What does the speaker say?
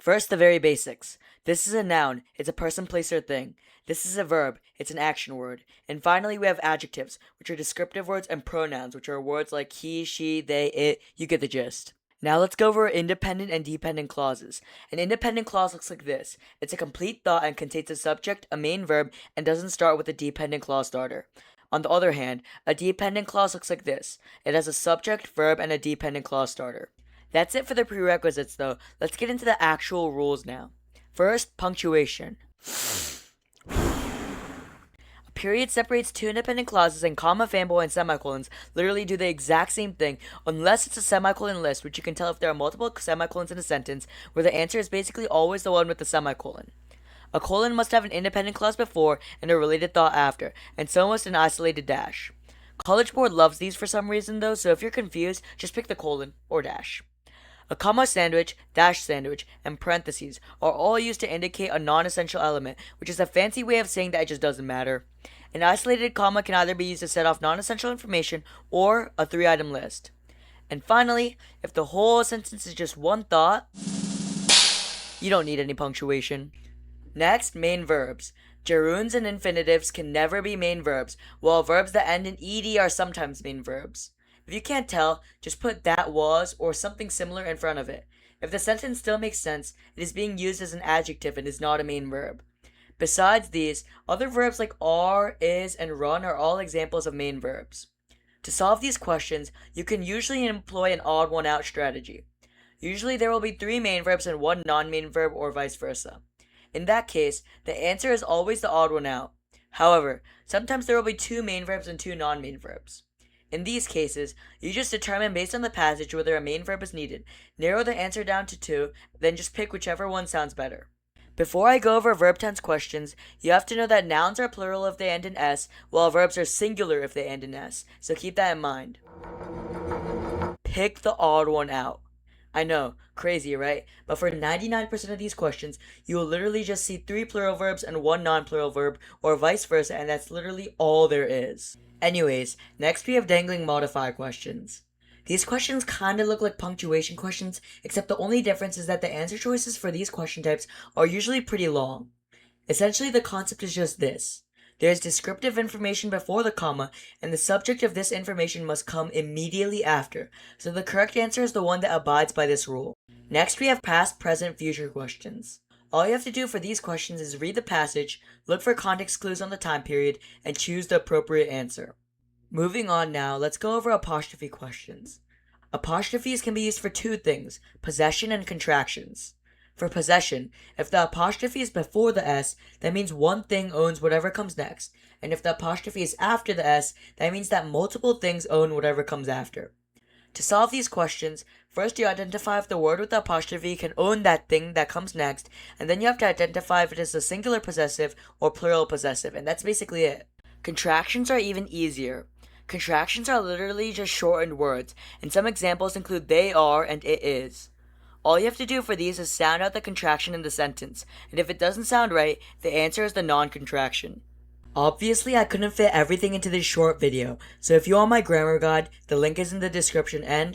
First, the very basics. This is a noun. It's a person, place, or thing. This is a verb. It's an action word. And finally, we have adjectives, which are descriptive words, and pronouns, which are words like he, she, they, it. You get the gist. Now let's go over independent and dependent clauses. An independent clause looks like this. It's a complete thought and contains a subject, a main verb, and doesn't start with a dependent clause starter. On the other hand, a dependent clause looks like this. It has a subject, verb, and a dependent clause starter. That's it for the prerequisites though. Let's get into the actual rules now. First, punctuation. A period separates two independent clauses, and comma, fanboy, and semicolons literally do the exact same thing unless it's a semicolon list, which you can tell if there are multiple semicolons in a sentence where the answer is basically always the one with the semicolon. A colon must have an independent clause before and a related thought after, and so must an isolated dash. College Board loves these for some reason though, so if you're confused, just pick the colon or dash. A comma sandwich, dash sandwich, and parentheses are all used to indicate a non-essential element, which is a fancy way of saying that it just doesn't matter. An isolated comma can either be used to set off non-essential information or a 3-item list. And finally, if the whole sentence is just one thought, you don't need any punctuation. Next, main verbs. Gerunds and infinitives can never be main verbs, while verbs that end in ed are sometimes main verbs. If you can't tell, just put that was or something similar in front of it. If the sentence still makes sense, it is being used as an adjective and is not a main verb. Besides these, other verbs like are, is, and run are all examples of main verbs. To solve these questions, you can usually employ an odd one out strategy. Usually there will be 3 main verbs and 1 non-main verb or vice versa. In that case, the answer is always the odd one out. However, sometimes there will be 2 main verbs and 2 non-main verbs. In these cases, you just determine based on the passage whether a main verb is needed, narrow the answer down to 2, then just pick whichever one sounds better. Before I go over verb tense questions, you have to know that nouns are plural if they end in s, while verbs are singular if they end in s, so keep that in mind. Pick the odd one out. I know, crazy, right? But for 99% of these questions, you will literally just see 3 plural verbs and 1 non-plural verb, or vice versa, and that's literally all there is. Anyways, next we have dangling modifier questions. These questions kinda look like punctuation questions, except the only difference is that the answer choices for these question types are usually pretty long. Essentially, the concept is just this. There is descriptive information before the comma, and the subject of this information must come immediately after, so the correct answer is the one that abides by this rule. Next, we have past, present, future questions. All you have to do for these questions is read the passage, look for context clues on the time period, and choose the appropriate answer. Moving on now, let's go over apostrophe questions. Apostrophes can be used for 2 things, possession and contractions. For possession, if the apostrophe is before the s, that means one thing owns whatever comes next, and if the apostrophe is after the s, that means that multiple things own whatever comes after. To solve these questions, first you identify if the word with the apostrophe can own that thing that comes next, and then you have to identify if it is a singular possessive or plural possessive, and that's basically it. Contractions are even easier. Contractions are literally just shortened words, and some examples include they are and it is. All you have to do for these is sound out the contraction in the sentence, and if it doesn't sound right, the answer is the non-contraction. Obviously, I couldn't fit everything into this short video, so if you want my grammar guide, the link is in the description, and